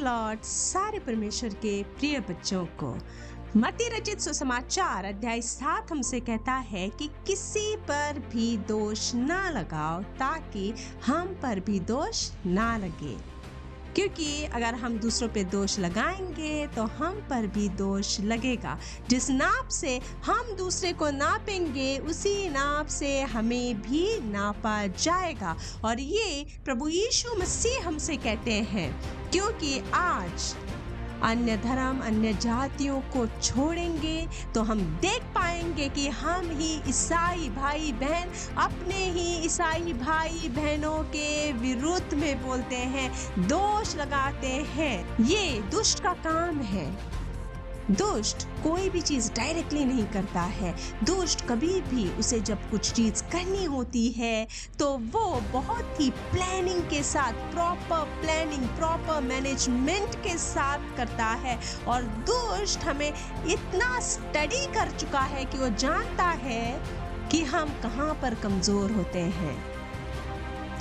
Lord सारे परमेश्वर के प्रिय बच्चों को। मत्ती रचित सुसमाचार अध्याय 7 हमसे कहता है कि किसी पर भी दोष ना लगाओ ताकि हम पर भी दोष ना लगे, क्योंकि अगर हम दूसरों पे दोष लगाएंगे तो हम पर भी दोष लगेगा। जिस नाप से हम दूसरे को नापेंगे उसी नाप से हमें भी नापा जाएगा। और ये प्रभु यीशु मसीह हमसे कहते हैं, क्योंकि आज अन्य धर्म अन्य जातियों को छोड़ेंगे तो हम देख पाएंगे कि हम ही ईसाई भाई बहन अपने ही ईसाई भाई बहनों के विरुद्ध में बोलते हैं, दोष लगाते हैं। ये दुष्ट का काम है। दुष्ट कोई भी चीज डायरेक्टली नहीं करता है। दुष्ट कभी भी उसे जब कुछ चीज करनी होती है तो वो बहुत ही प्लानिंग के साथ, प्रॉपर प्लानिंग, प्रॉपर मैनेजमेंट के साथ करता है। और दुष्ट हमें इतना स्टडी कर चुका है कि वो जानता है कि हम कहाँ पर कमजोर होते हैं,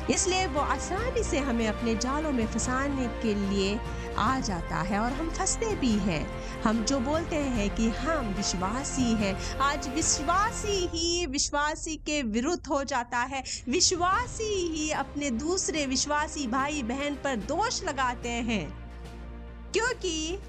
इसलिए वो आसानी से हमें अपने जालों में फंसाने के लिए आ जाता है और हम फंसते भी हैं। हम जो बोलते हैं कि हम विश्वासी हैं, आज विश्वासी ही विश्वासी के विरुद्ध हो जाता है। विश्वासी ही अपने दूसरे विश्वासी भाई बहन पर दोष लगाते हैं, क्योंकि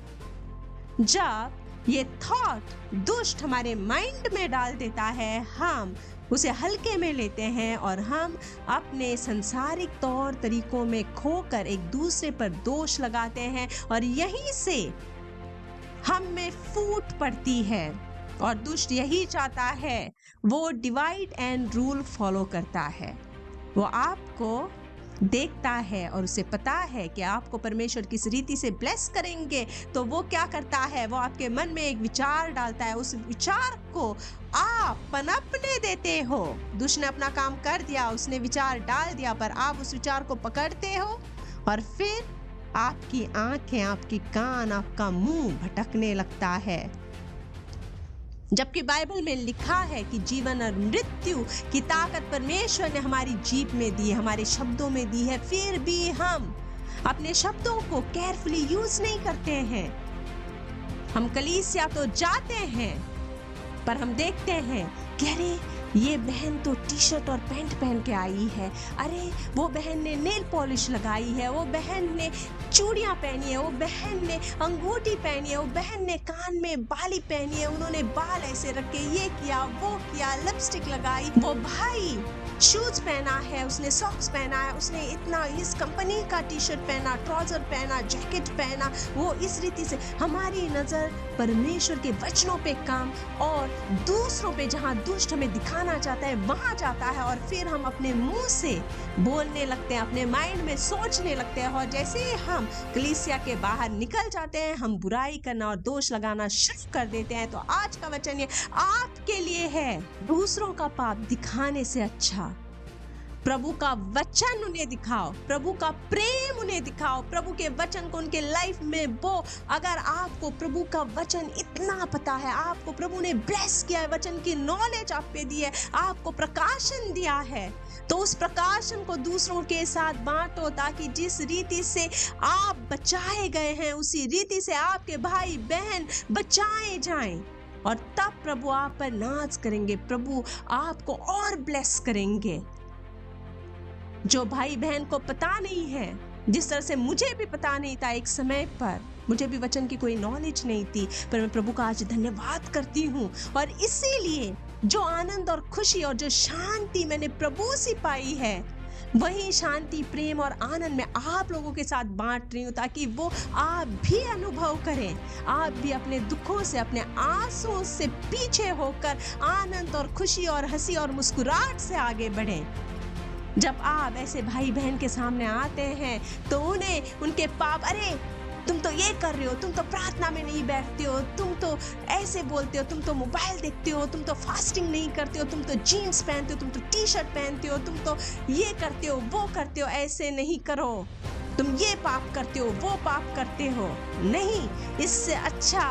जब ये थॉट दुष्ट हमारे माइंड में डाल देता है, हम उसे हल्के में लेते हैं और हम अपने संसारिक तौर तरीकों में खोकर एक दूसरे पर दोष लगाते हैं और यहीं से हम में फूट पड़ती है। और दुष्ट यही चाहता है, वो डिवाइड एंड रूल फॉलो करता है। वो आपको देखता है और उसे पता है कि आपको परमेश्वर किस रीति से ब्लेस करेंगे, तो वो क्या करता है, वो आपके मन में एक विचार डालता है। उस विचार को आप पनपने देते हो। दुष्ट ने अपना काम कर दिया, उसने विचार डाल दिया, पर आप उस विचार को पकड़ते हो और फिर आपकी आंखें, आपकी कान, आपका मुंह भटकने लगता है। जबकि बाइबल में लिखा है कि जीवन और मृत्यु की ताकत परमेश्वर ने हमारी जीभ में दी है, हमारे शब्दों में दी है, फिर भी हम अपने शब्दों को केयरफुली यूज नहीं करते हैं। हम कलीसिया तो जाते हैं, पर हम देखते हैं कि अरे ये बहन तो टी शर्ट और पैंट पहन के आई है, अरे वो बहन ने नेल पॉलिश लगाई है, वो बहन ने चूड़ियां पहनी है, वो बहन ने अंगूठी पहनी है, वो बहन ने कान में बाली पहनी है, उन्होंने बाल ऐसे रखे, ये किया वो किया, लिपस्टिक लगाई। वो भाई शूज पहना है, उसने सॉक्स पहना है, उसने इतना इस कंपनी का टी शर्ट पहना, ट्राउजर पहना, जैकेट पहना। वो इस रीति से हमारी नजर परमेश्वर के वचनों पे काम और दूसरों पे, जहाँ दुष्ट हमें दिखाना चाहता है वहां जाता है। और फिर हम अपने मुंह से बोलने लगते हैं, अपने माइंड में सोचने लगते हैं, और जैसे ही हम कलीसिया के बाहर निकल जाते हैं हम बुराई करना और दोष लगाना शुरू कर देते हैं। तो आज का वचन ये आपके लिए है, दूसरों का पाप दिखाने से अच्छा प्रभु का वचन उन्हें दिखाओ, प्रभु का प्रेम उन्हें दिखाओ, प्रभु के वचन को उनके लाइफ में बो। अगर आपको प्रभु का वचन इतना पता है, आपको प्रभु ने ब्लेस किया है, वचन की नॉलेज आप पे दी है, आपको प्रकाशन दिया है, तो उस प्रकाशन को दूसरों के साथ बांटो, ताकि जिस रीति से आप बचाए गए हैं उसी रीति से आपके भाई बहन बचाए जाएं। और तब प्रभु आप पर नाज करेंगे, प्रभु आपको और ब्लेस करेंगे। जो भाई बहन को पता नहीं है, जिस तरह से मुझे भी पता नहीं था, एक समय पर मुझे भी वचन की कोई नॉलेज नहीं थी, पर मैं प्रभु का आज धन्यवाद करती हूँ। और इसीलिए जो आनंद और खुशी और जो शांति मैंने प्रभु से पाई है, वही शांति, प्रेम और आनंद मैं आप लोगों के साथ बांट रही हूँ, ताकि वो आप भी अनुभव करें, आप भी अपने दुखों से, अपने आंसुओं से पीछे होकर आनंद और खुशी और हंसी और मुस्कुराहट से आगे बढ़ें। जब आप ऐसे भाई बहन के सामने आते हैं तो उन्हें उनके पाप, अरे तुम तो ये कर रहे हो, तुम तो प्रार्थना में नहीं बैठते हो, तुम तो ऐसे बोलते हो, तुम तो मोबाइल देखते हो, तुम तो फास्टिंग नहीं करते हो, तुम तो जीन्स पहनते हो, तुम तो टी शर्ट पहनते हो, तुम तो ये करते हो वो करते हो, ऐसे नहीं करो, तुम ये पाप करते हो वो पाप करते हो। नहीं, इससे अच्छा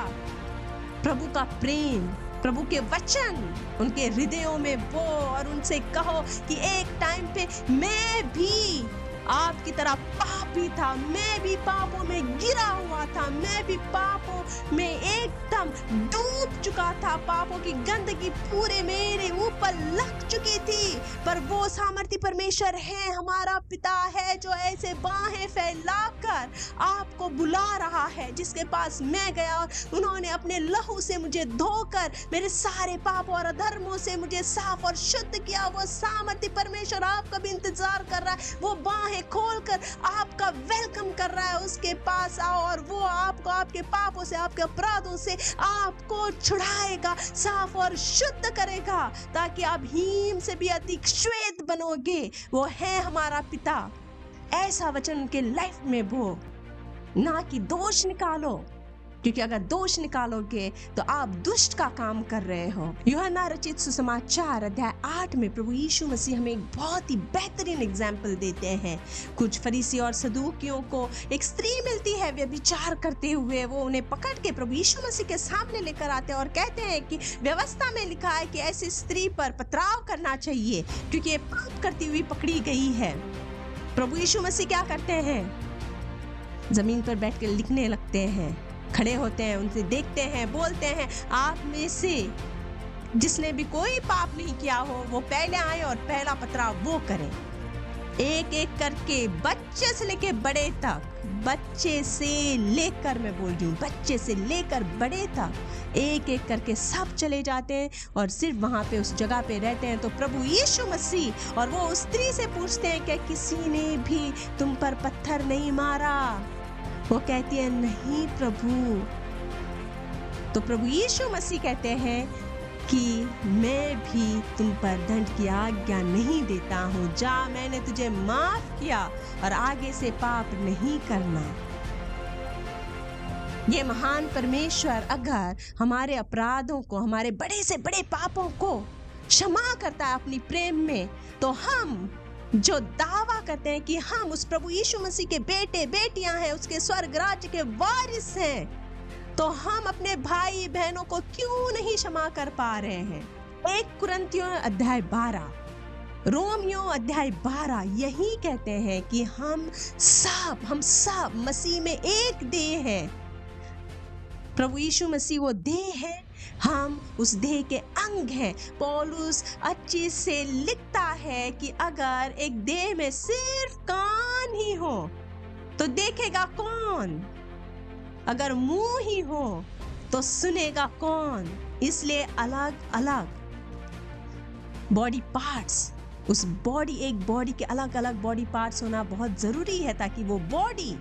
प्रभु का प्रेम, प्रभु के वचन उनके हृदयों में बो और उनसे कहो कि एक टाइम पे मैं भी आपकी तरह पाप भी था, मैं भी पापों में गिरा हुआ था, मैं भी पापों में एकदम डूब चुका था, पापों की गंदगी पूरे मेरे ऊपर लग चुकी थी। पर वो सामर्थी परमेश्वर है, हमारा पिता है, जो ऐसे बाहें फैलाकर आपको बुला रहा है, जिसके पास मैं गया और उन्होंने अपने लहू से मुझे धोकर मेरे सारे पापों और अधर्मों से मुझे साफ और शुद्ध किया। वो सामर्थी परमेश्वर आपका भी इंतजार कर रहा है, वो बाहें खोलकर आपका वेलकम कर रहा है। उसके पास आओ और वो आपको आपके पापों से, आपके अपराधों से आपको छुड़ाएगा, साफ और शुद्ध करेगा, ताकि आप हिम से भी अधिक श्वेत बनोगे। वो है हमारा पिता। ऐसा वचन उनके लाइफ में वो, ना कि दोष निकालो, क्योंकि अगर दोष निकालोगे तो आप दुष्ट का काम कर रहे हो। यूहन्ना रचित सुसमाचार अध्याय 8 में प्रभु यीशु मसीह हमें एक बहुत ही बेहतरीन एग्जाम्पल देते हैं। कुछ फरीसी और सदूकियों को एक स्त्री मिलती है व्यभिचार करते हुए। वो उन्हें पकड़ के प्रभु यीशु मसीह के सामने लेकर आते हैं और कहते हैं कि व्यवस्था में लिखा है कि ऐसी स्त्री पर पथराव करना चाहिए, क्योंकि ये पाप करती हुई पकड़ी गई है। प्रभु यीशु मसीह क्या करते हैं? जमीन पर बैठ कर लिखने लगते हैं, खड़े होते हैं, उनसे देखते हैं, बोलते हैं, आप में से जिसने भी कोई पाप नहीं किया हो वो पहले आए और पहला पथराव वो करे। एक एक करके, बच्चे से लेकर बड़े तक, बच्चे से लेकर, मैं बोल रही हूँ बच्चे से लेकर बड़े तक, एक एक करके सब चले जाते हैं और सिर्फ वहां पे उस जगह पे रहते हैं। तो प्रभु यीशु मसीह और वो उस स्त्री से पूछते हैं कि किसी ने भी तुम पर पत्थर नहीं मारा? वो कहती है, नहीं प्रभु। तो प्रभु यीशु मसीह कहते हैं कि मैं भी तुम पर दंड की आज्ञा नहीं देता हूँ, जा, मैंने तुझे माफ किया और आगे से पाप नहीं करना। ये महान परमेश्वर अगर हमारे अपराधों को, हमारे बड़े से बड़े पापों को क्षमा करता है अपनी प्रेम में, तो हम जो दावा करते हैं कि हम उस प्रभु यीशु मसीह के बेटे बेटियां हैं, उसके स्वर्ग राज्य के वारिस हैं, तो हम अपने भाई बहनों को क्यों नहीं क्षमा कर पा रहे हैं? 1 कुरिन्थियों अध्याय 12, रोमियो अध्याय 12 यही कहते हैं कि हम सब मसीह में एक देह है। प्रभु यीशु मसीह वो देह है, हम उस देह के अंग हैं। पौलुस अच्छी से लिखता है कि अगर एक देह में सिर्फ कान ही हो तो देखेगा कौन? अगर मुंह ही हो तो सुनेगा कौन? इसलिए अलग अलग बॉडी पार्ट्स, उस बॉडी, एक बॉडी के अलग अलग बॉडी पार्ट्स होना बहुत जरूरी है, ताकि वो बॉडी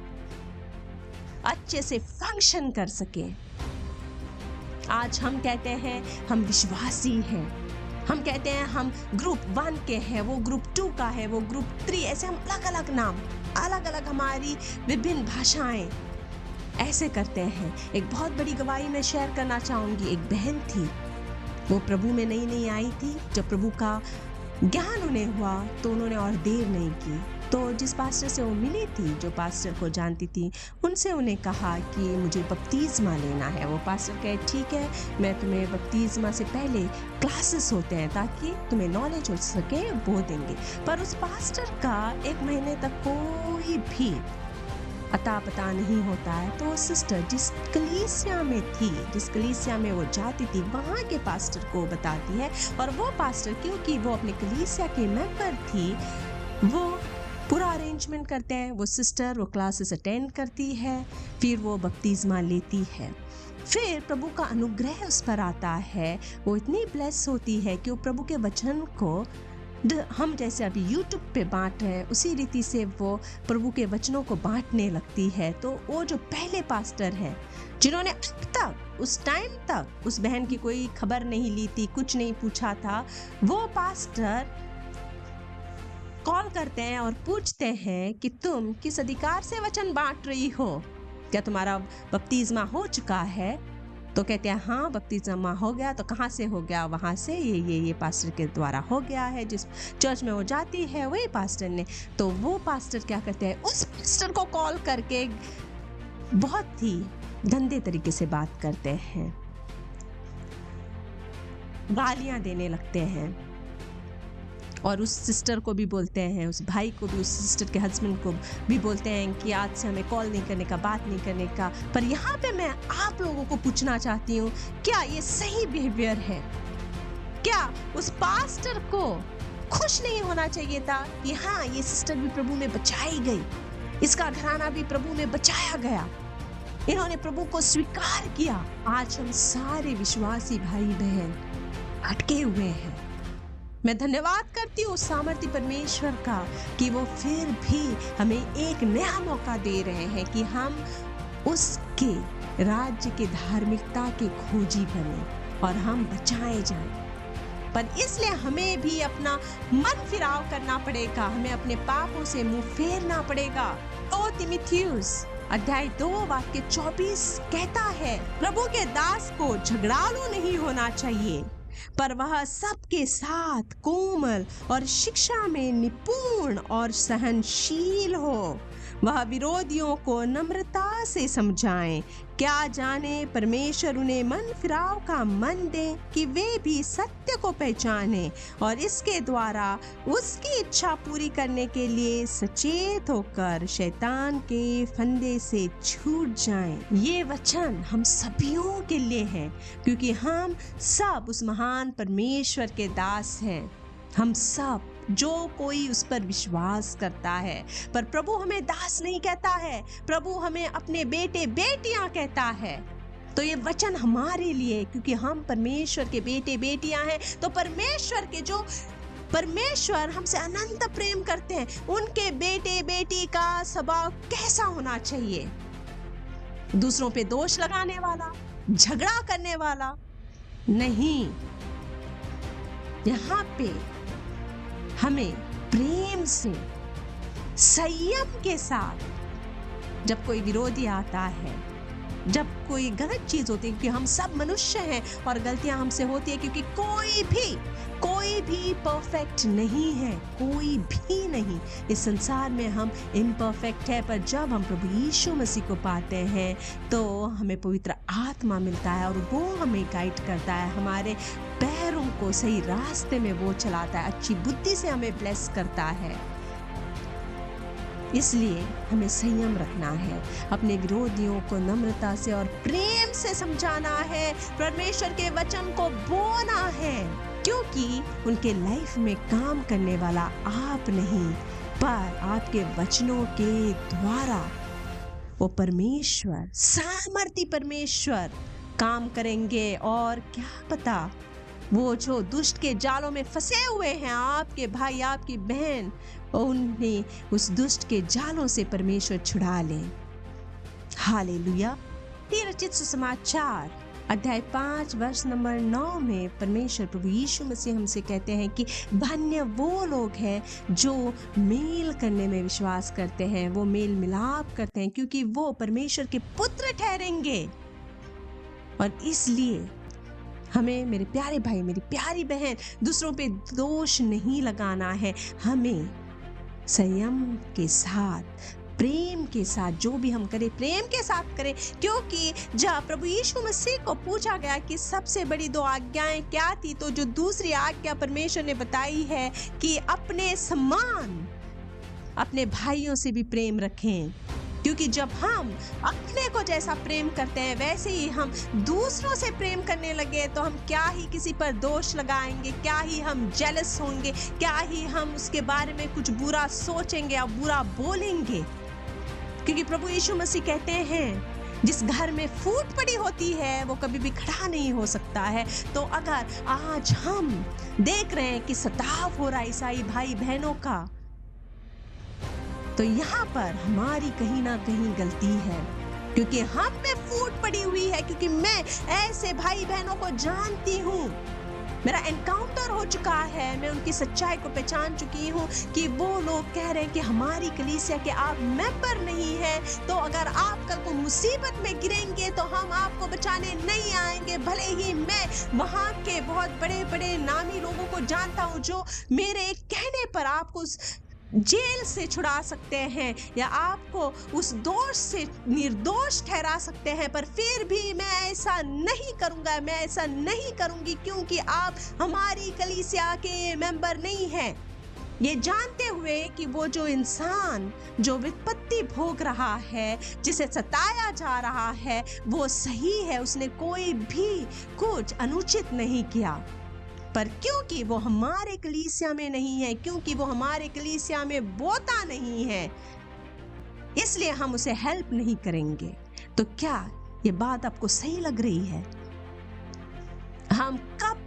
अच्छे से फंक्शन कर सके। आज हम कहते हैं हम विश्वासी हैं, हम कहते हैं हम ग्रुप 1 के हैं, वो ग्रुप 2 का है, वो ग्रुप 3, ऐसे हम अलग अलग नाम, अलग अलग हमारी विभिन्न भाषाएं ऐसे करते हैं। एक बहुत बड़ी गवाही मैं शेयर करना चाहूंगी। एक बहन थी, वो प्रभु में नई नई आई थी। जब प्रभु का ज्ञान उन्हें हुआ तो उन्होंने और देर नहीं की, तो जिस पास्टर से वो मिली थी, जो पास्टर को जानती थी, उनसे उन्हें कहा कि मुझे बपतिस्मा लेना है। वो पास्टर कहे, ठीक है, मैं तुम्हें बपतिस्मा से पहले क्लासेस होते हैं ताकि तुम्हें नॉलेज हो सके, वो देंगे। पर उस पास्टर का 1 महीने तक कोई भी अता पता नहीं होता है। तो सिस्टर जिस कलीसिया में थी, जिस कलीसिया में वो जाती थी, वहाँ के पास्टर को बताती है, और वो पास्टर, क्योंकि वो अपने कलीसिया के मेंबर थी, वो पूरा अरेंजमेंट करते हैं। वो सिस्टर वो क्लासेस अटेंड करती है, फिर वो बपतिस्मा लेती है। फिर प्रभु का अनुग्रह उस पर आता है, वो इतनी ब्लेस होती है कि वो प्रभु के वचन को हम जैसे अभी YouTube पे बांट रहे हैं, उसी रीति से वो प्रभु के वचनों को बांटने लगती है। तो वो जो पहले पास्टर हैं, जिन्होंने अब तक, उस टाइम तक उस बहन की कोई खबर नहीं ली थी, कुछ नहीं पूछा था, वो पास्टर कॉल करते हैं और पूछते हैं कि तुम किस अधिकार से वचन बांट रही हो? क्या तुम्हारा बपतिस्मा हो चुका है? तो कहते हैं हाँ, बपतिस्मा हो गया। तो कहाँ से हो गया? वहाँ से ये पास्टर के द्वारा हो गया है, जिस चर्च में वो जाती है वही पास्टर ने। तो वो पास्टर क्या करते हैं, उस पास्टर को कॉल करके बहुत ही गंदे तरीके से बात करते हैं, गालियां देने लगते हैं, और उस सिस्टर को भी बोलते हैं, उस भाई को भी, उस सिस्टर के हस्बैंड को भी बोलते हैं कि आज से हमें कॉल नहीं करने का, बात नहीं करने का। पर यहाँ पे मैं आप लोगों को पूछना चाहती हूँ, क्या ये सही बिहेवियर है? क्या उस पास्टर को खुश नहीं होना चाहिए था कि हाँ, ये सिस्टर भी प्रभु में बचाई गई, इसका घराना भी प्रभु में बचाया गया, इन्होंने प्रभु को स्वीकार किया। आज हम सारे विश्वासी भाई बहन अटके हुए हैं। मैं धन्यवाद करती हूँ सामर्थी परमेश्वर का कि वो फिर भी हमें एक नया मौका दे रहे हैं कि हम उसके राज्य के धार्मिकता के खोजी बने और हम बचाए जाएं। पर इसलिए हमें भी अपना मन फिराव करना पड़ेगा, हमें अपने पापों से मुंह फेरना पड़ेगा। तो तीमुथियुस अध्याय 2 वाक्य 24 कहता है, प्रभु के दास को झगड़ालू नहीं होना चाहिए, पर वह सबके साथ कोमल और शिक्षा में निपुण और सहनशील हो। वह विरोधियों को नम्रता से समझाएं। क्या जाने परमेश्वर उन्हें मन फिराव का मन दे कि वे भी सत्य को पहचाने और इसके द्वारा उसकी इच्छा पूरी करने के लिए सचेत होकर शैतान के फंदे से छूट जाएं। ये वचन हम सभियों के लिए है, क्योंकि हम सब उस महान परमेश्वर के दास हैं। हम सब, जो कोई उस पर विश्वास करता है। पर प्रभु हमें दास नहीं कहता है, प्रभु हमें अपने बेटे बेटियां कहता है। तो ये वचन हमारे लिए, क्योंकि हम परमेश्वर के बेटे बेटियां हैं। तो परमेश्वर हमसे अनंत प्रेम करते हैं, उनके बेटे बेटी का स्वभाव कैसा होना चाहिए? दूसरों पे दोष लगाने वाला, झगड़ा करने वाला नहीं। यहाँ पे हमें प्रेम से, संयम के साथ, जब कोई विरोधी आता है, जब कोई गलत चीज होती है, क्योंकि हम सब मनुष्य हैं और गलतियां हमसे होती है, क्योंकि कोई भी परफेक्ट नहीं है, कोई भी नहीं। इस संसार में हम इम्परफेक्ट है, पर जब हम प्रभु यीशु मसीह को पाते हैं तो हमें पवित्र आत्मा मिलता है और वो हमें गाइड करता है, हमारे पैरों को सही रास्ते में वो चलाता है, अच्छी बुद्धि से हमें ब्लेस करता है। इसलिए हमें संयम रखना है, अपने विरोधियों को नम्रता से और प्रेम से समझाना है, परमेश्वर के वचन को बोलना है, क्योंकि उनके लाइफ में काम करने वाला आप नहीं, पर आपके वचनों के द्वारा वो परमेश्वर, सामर्थी परमेश्वर काम करेंगे। और क्या पता, वो जो दुष्ट के जालों में फंसे हुए हैं, आपके भाई, आपकी बहन, उन्हें उस दुष्ट के जालों से परमेश्वर छुड़ा ले। हालेलुया। रचित सुसमाचार अध्याय 5 वर्ष नंबर 9 में परमेश्वर प्रभु यीशु मसीह हमसे कहते हैं कि धन्य वो लोग हैं जो मेल करने में विश्वास करते हैं, वो मेल मिलाप करते हैं, क्योंकि वो परमेश्वर के पुत्र ठहरेंगे। और इसलिए हमें, मेरे प्यारे भाई, मेरी प्यारी बहन, दूसरों पे दोष नहीं लगाना है। हमें संयम के साथ, प्रेम के साथ, जो भी हम करें प्रेम के साथ करें, क्योंकि जब प्रभु यीशु मसीह को पूछा गया कि सबसे बड़ी 2 आज्ञाएं क्या थी, तो जो दूसरी आज्ञा परमेश्वर ने बताई है कि अपने समान अपने भाइयों से भी प्रेम रखें, क्योंकि जब हम अपने को जैसा प्रेम करते हैं वैसे ही हम दूसरों से प्रेम करने लगे तो हम क्या ही किसी पर दोष लगाएंगे, क्या ही हम जेलस होंगे, क्या ही हम उसके बारे में कुछ बुरा सोचेंगे या बुरा बोलेंगे। क्योंकि प्रभु यीशु मसीह कहते हैं, जिस घर में फूट पड़ी होती है वो कभी भी खड़ा नहीं हो सकता है। तो अगर आज हम देख रहे हैं कि सताव हो रहा है ईसाई भाई बहनों का, तो यहाँ पर हमारी कहीं ना कहीं गलती है, क्योंकि हम में फूट पड़ी हुई है। क्योंकि मैं ऐसे भाई बहनों को जानती हूँ, मेरा एनकाउंटर हो चुका है, मैं उनकी सच्चाई को पहचान चुकी हूँ कि वो लोग कह रहे हैं कि हमारी कलीसिया के आप मेंबर नहीं हैं, तो अगर आप कल को मुसीबत में गिरेंगे तो हम आपको बचाने नहीं आएंगे। भले ही मैं वहाँ के बहुत बड़े बड़े नामी लोगों को जानता हूँ जो मेरे कहने पर आपको जेल से छुड़ा सकते हैं या आपको उस दोष से निर्दोष ठहरा सकते हैं, पर फिर भी मैं ऐसा नहीं करूंगा, मैं ऐसा नहीं करूंगी, क्योंकि आप हमारी कलीसिया के मेंबर नहीं हैं। ये जानते हुए कि वो जो इंसान जो विपत्ति भोग रहा है, जिसे सताया जा रहा है, वो सही है, उसने कोई भी कुछ अनुचित नहीं किया। पर क्योंकि वो हमारे कलीसिया में नहीं है, क्योंकि वो हमारे कलीसिया में बोता नहीं है, इसलिए हम उसे हेल्प नहीं करेंगे। तो क्या ये बात आपको सही लग रही है? हम कब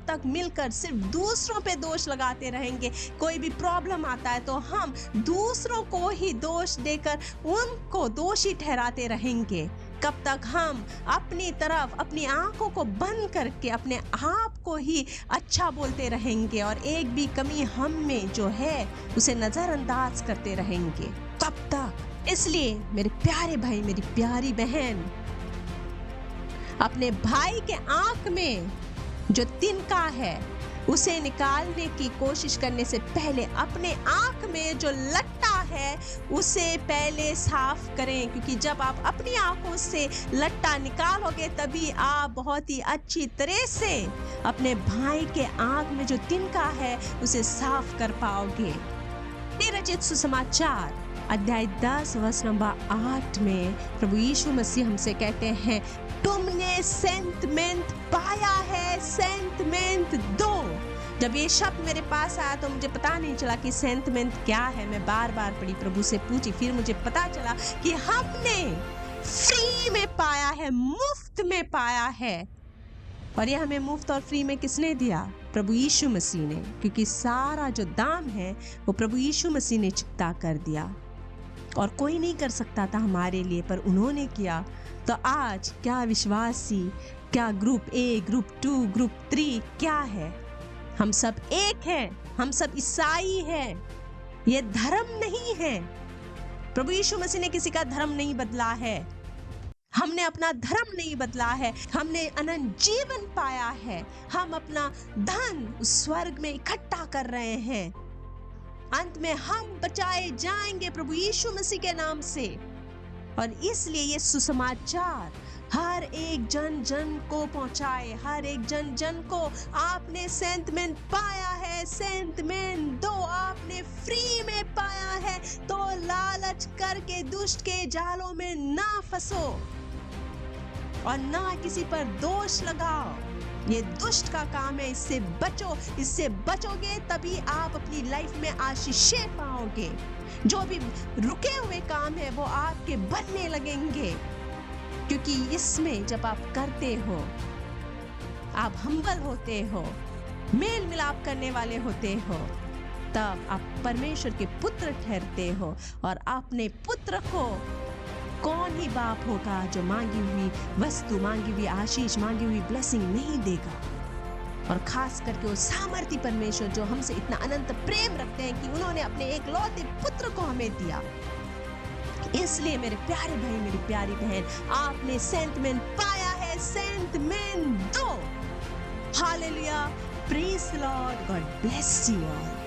तक मिलकर सिर्फ दूसरों पे दोष लगाते रहेंगे? कोई भी प्रॉब्लम आता है तो हम दूसरों को ही दोष देकर उनको दोषी ठहराते रहेंगे। कब तक हम अपनी तरफ अपनी आंखों को बंद करके अपने आप को ही अच्छा बोलते रहेंगे और एक भी कमी हम में जो है उसे नजरअंदाज करते रहेंगे? कब तक? इसलिए मेरे प्यारे भाई, मेरी प्यारी बहन, अपने भाई के आंख में जो तिनका है उसे निकालने की कोशिश करने से पहले अपने आंख में जो लट्टा है उसे पहले साफ करें, क्योंकि जब आप अपनी आंखों से लट्टा निकालोगे तभी आप बहुत ही अच्छी तरह से अपने भाई के आंख में जो तिनका है उसे साफ कर पाओगे। रचित सुसमाचार अध्याय 10 वचन नंबर 8 में प्रभु यीशु मसीह हमसे कहते हैं, तुमने सेंटमेंट पाया है, सेंटमेंट दो। जब ये शब्द मेरे पास आया तो मुझे पता नहीं चला कि सेंटमेंट क्या है। मैं बार बार पढ़ी, प्रभु से पूछी, फिर मुझे पता चला कि हमने फ्री में पाया है, मुफ्त में पाया है। और ये हमें मुफ्त और फ्री में किसने दिया? प्रभु यीशु मसीह ने, क्योंकि सारा जो दाम है वो प्रभु यीशु मसीह ने चुकता कर दिया और कोई नहीं कर सकता था हमारे लिए, पर उन्होंने किया। तो आज क्या विश्वासी, क्या ग्रुप ए, ग्रुप 2, ग्रुप 3 क्या है? हम सब एक हैं, हम सब ईसाई हैं। ये धर्म नहीं है। प्रभु यीशु मसीह ने किसी का धर्म नहीं बदला है, हमने अपना धर्म नहीं बदला है, हमने अनंत जीवन पाया है। हम अपना धन स्वर्ग में इकट्ठा कर रहे हैं। अंत में हम बचाए जाएंगे प्रभु यीशु मसीह के नाम से। और इसलिए ये सुसमाचार हर एक जन जन को पहुंचाए, हर एक जन जन को। आपने सेंटमेंट पाया है, सेंटमेंट दो। आपने फ्री में पाया है तो लालच करके दुष्ट के जालों में ना फंसो और ना किसी पर दोष लगाओ। ये दुष्ट का काम है, इससे बचो। इससे बचोगे तभी आप अपनी लाइफ में आशीषें पाओगे। जो भी रुके हुए काम है वो आपके बनने लगेंगे, क्योंकि इसमें जब आप करते हो, आप हम्बल होते हो, मेल मिलाप करने वाले होते हो, तब आप परमेश्वर के पुत्र ठहरते हो। और अपने पुत्र को कौन ही बाप होगा जो मांगी हुई वस्तु, मांगी हुई आशीष, मांगी हुई ब्लेसिंग नहीं देगा? और खास करके वो सामर्थी परमेश्वर जो हमसे इतना अनंत प्रेम रखते हैं कि उन्होंने अपने एकलौते पुत्र को हमें दिया। इसलिए मेरे प्यारे भाई, मेरी प्यारी बहन, आपने सेंटमेंट पाया है, सेंटमेंट दो। Hallelujah, praise the Lord, God bless you all.